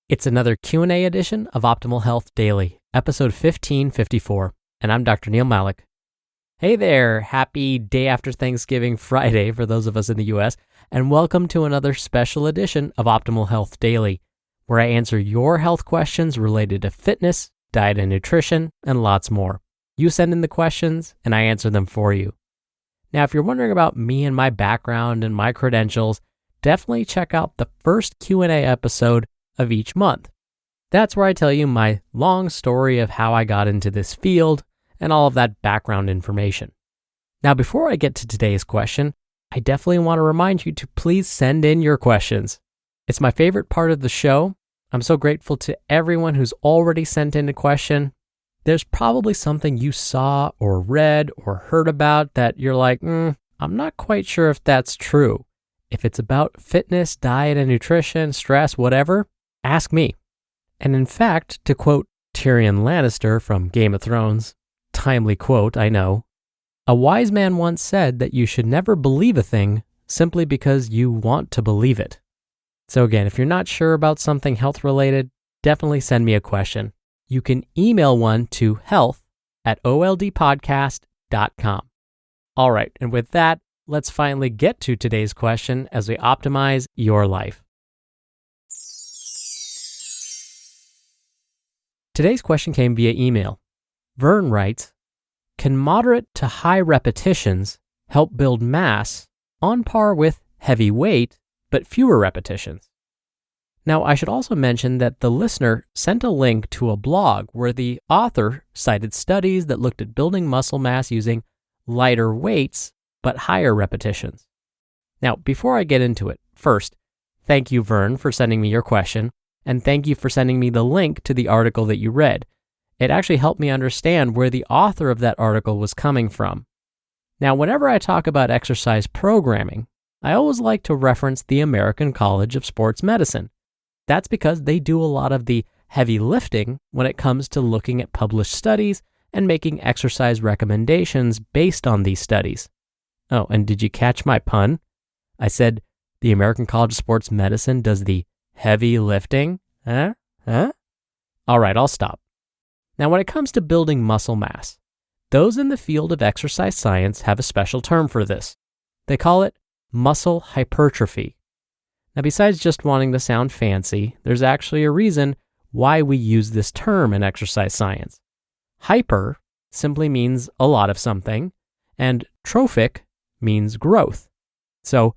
It's another Q&A edition of Optimal Health Daily, episode 1554, and I'm Dr. Neil Malik. Hey there, happy day after Thanksgiving Friday for those of us in the US, and welcome to another special edition of Optimal Health Daily, where I answer your health questions related to fitness, diet and nutrition, and lots more. You send in the questions, and I answer them for you. Now, if you're wondering about me and my background and my credentials, definitely check out the first Q&A episode of each month. That's where I tell you my long story of how I got into this field and all of that background information. Now, before I get to today's question, I definitely want to remind you to please send in your questions. It's my favorite part of the show. I'm so grateful to everyone who's already sent in a question. There's probably something you saw or read or heard about that you're like, I'm not quite sure if that's true. If it's about fitness, diet and nutrition, stress, whatever, ask me. And in fact, to quote Tyrion Lannister from Game of Thrones, timely quote, I know, a wise man once said that you should never believe a thing simply because you want to believe it. So again, if you're not sure about something health related, definitely send me a question. You can email one to health@oldpodcast.com. All right, and with that, let's finally get to today's question as we optimize your life. Today's question came via email. Vern writes, can moderate to high repetitions help build mass on par with heavy weight, but fewer repetitions? Now, I should also mention that the listener sent a link to a blog where the author cited studies that looked at building muscle mass using lighter weights, but higher repetitions. Now, before I get into it, first, thank you, Vern, for sending me your question, and thank you for sending me the link to the article that you read. It actually helped me understand where the author of that article was coming from. Now, whenever I talk about exercise programming, I always like to reference the American College of Sports Medicine. That's because they do a lot of the heavy lifting when it comes to looking at published studies and making exercise recommendations based on these studies. Oh, and did you catch my pun? I said the American College of Sports Medicine does the heavy lifting? Huh? All right, I'll stop. Now, when it comes to building muscle mass, those in the field of exercise science have a special term for this. They call it muscle hypertrophy. Now, besides just wanting to sound fancy, there's actually a reason why we use this term in exercise science. Hyper simply means a lot of something, and trophic means growth. So,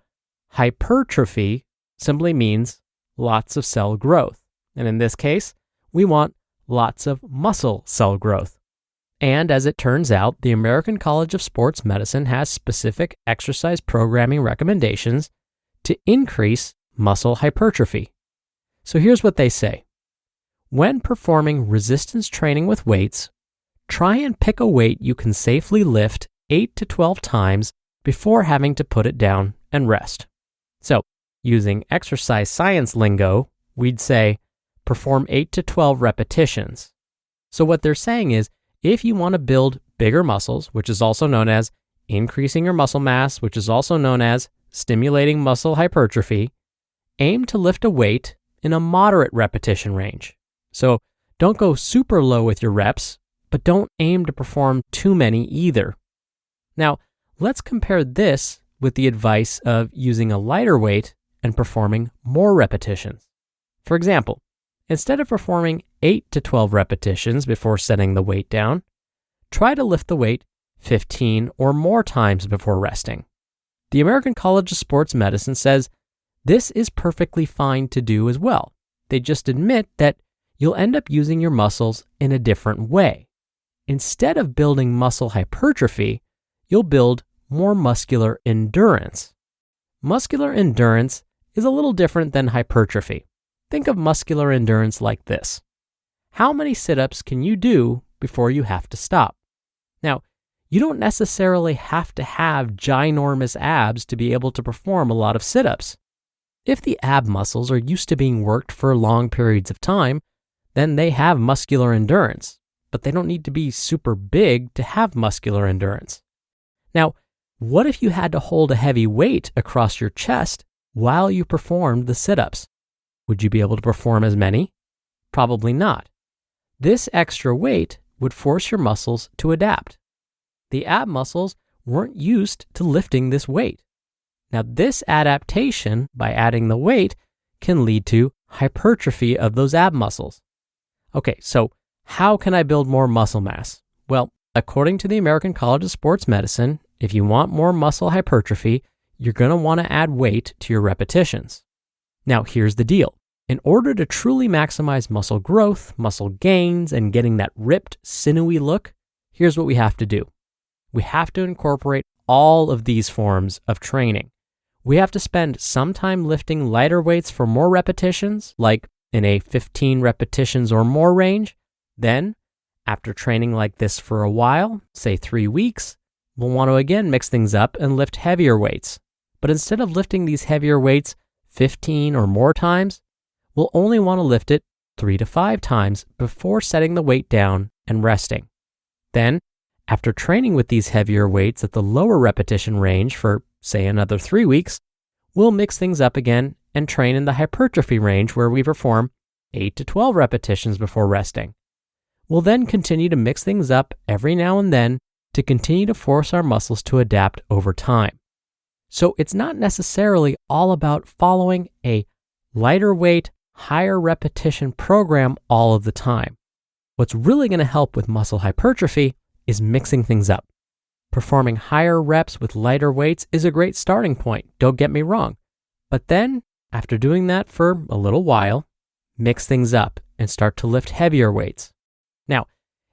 hypertrophy simply means lots of cell growth. And in this case, we want lots of muscle cell growth. And as it turns out, the American College of Sports Medicine has specific exercise programming recommendations to increase muscle hypertrophy. So here's what they say. When performing resistance training with weights, try and pick a weight you can safely lift 8 to 12 times before having to put it down and rest. So, using exercise science lingo, we'd say perform 8 to 12 repetitions. So what they're saying is, if you want to build bigger muscles, which is also known as increasing your muscle mass, which is also known as stimulating muscle hypertrophy, aim to lift a weight in a moderate repetition range. So don't go super low with your reps, but don't aim to perform too many either. Now, let's compare this with the advice of using a lighter weight and performing more repetitions. For example, instead of performing 8 to 12 repetitions before setting the weight down, try to lift the weight 15 or more times before resting. The American College of Sports Medicine says this is perfectly fine to do as well. They just admit that you'll end up using your muscles in a different way. Instead of building muscle hypertrophy, you'll build more muscular endurance. Muscular endurance is a little different than hypertrophy. Think of muscular endurance like this. How many sit-ups can you do before you have to stop? Now, you don't necessarily have to have ginormous abs to be able to perform a lot of sit-ups. If the ab muscles are used to being worked for long periods of time, then they have muscular endurance, but they don't need to be super big to have muscular endurance. Now, what if you had to hold a heavy weight across your chest while you performed the sit-ups? Would you be able to perform as many? Probably not. This extra weight would force your muscles to adapt. The ab muscles weren't used to lifting this weight. Now, this adaptation by adding the weight can lead to hypertrophy of those ab muscles. Okay, so how can I build more muscle mass? Well, according to the American College of Sports Medicine, if you want more muscle hypertrophy, you're going to want to add weight to your repetitions. Now, here's the deal. In order to truly maximize muscle growth, muscle gains, and getting that ripped, sinewy look, here's what we have to do. We have to incorporate all of these forms of training. We have to spend some time lifting lighter weights for more repetitions, like in a 15 repetitions or more range. Then, after training like this for a while, say 3 weeks, we'll want to again mix things up and lift heavier weights. But instead of lifting these heavier weights 15 or more times, we'll only want to lift it 3 to 5 times before setting the weight down and resting. Then, after training with these heavier weights at the lower repetition range for, say, another 3 weeks, we'll mix things up again and train in the hypertrophy range where we perform 8 to 12 repetitions before resting. We'll then continue to mix things up every now and then to continue to force our muscles to adapt over time. So it's not necessarily all about following a lighter weight, higher repetition program all of the time. What's really going to help with muscle hypertrophy is mixing things up. Performing higher reps with lighter weights is a great starting point, don't get me wrong. But then, after doing that for a little while, mix things up and start to lift heavier weights. Now,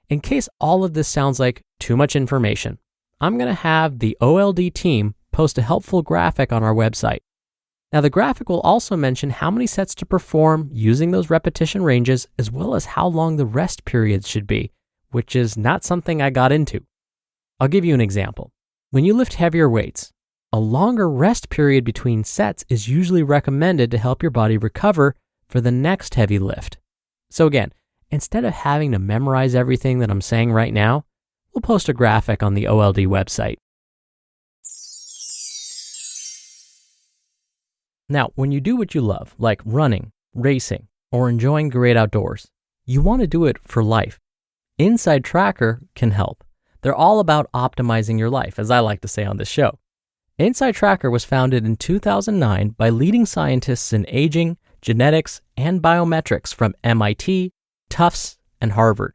in case all of this sounds like too much information, I'm going to have the OLD team post a helpful graphic on our website. Now, the graphic will also mention how many sets to perform using those repetition ranges, as well as how long the rest periods should be, which is not something I got into. I'll give you an example. When you lift heavier weights, a longer rest period between sets is usually recommended to help your body recover for the next heavy lift. So again, instead of having to memorize everything that I'm saying right now, we'll post a graphic on the OLD website. Now, when you do what you love, like running, racing, or enjoying great outdoors, you want to do it for life. Inside Tracker can help. They're all about optimizing your life, as I like to say on this show. Inside Tracker was founded in 2009 by leading scientists in aging, genetics, and biometrics from MIT, Tufts, and Harvard.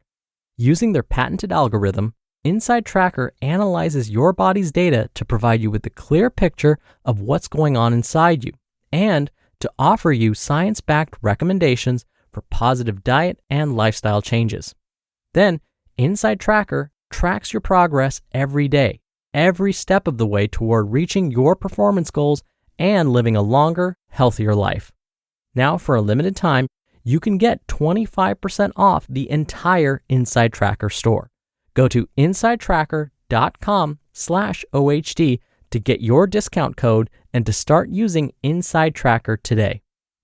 Using their patented algorithm, Inside Tracker analyzes your body's data to provide you with a clear picture of what's going on inside you, and to offer you science-backed recommendations for positive diet and lifestyle changes. Then, Inside Tracker tracks your progress every day, every step of the way toward reaching your performance goals and living a longer, healthier life. Now, for a limited time, you can get 25% off the entire Inside Tracker store. Go to insidetracker.com/OHD to get your discount code and to start using Inside Tracker today.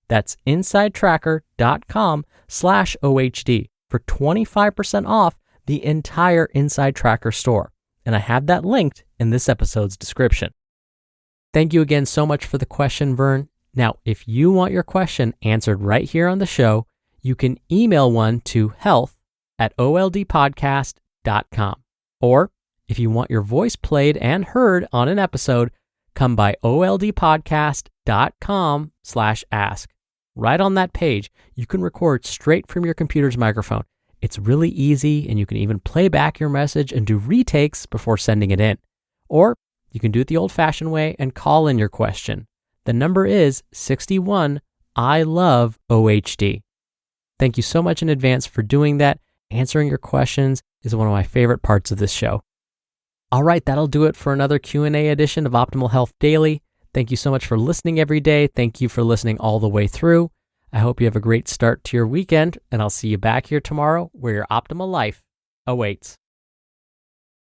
That's insidetracker.com/OHD for 25% off the entire Inside Tracker store. And I have that linked in this episode's description. Thank you again so much for the question, Vern. Now, if you want your question answered right here on the show, you can email one to health@oldpodcast.com. Or if you want your voice played and heard on an episode, come by oldpodcast.com/ask. Right on that page, you can record straight from your computer's microphone. It's really easy, and you can even play back your message and do retakes before sending it in. Or you can do it the old-fashioned way and call in your question. The number is 61 I love OHD. Thank you so much in advance for doing that. Answering your questions is one of my favorite parts of this show. All right, that'll do it for another Q&A edition of Optimal Health Daily. Thank you so much for listening every day. Thank you for listening all the way through. I hope you have a great start to your weekend, and I'll see you back here tomorrow where your optimal life awaits.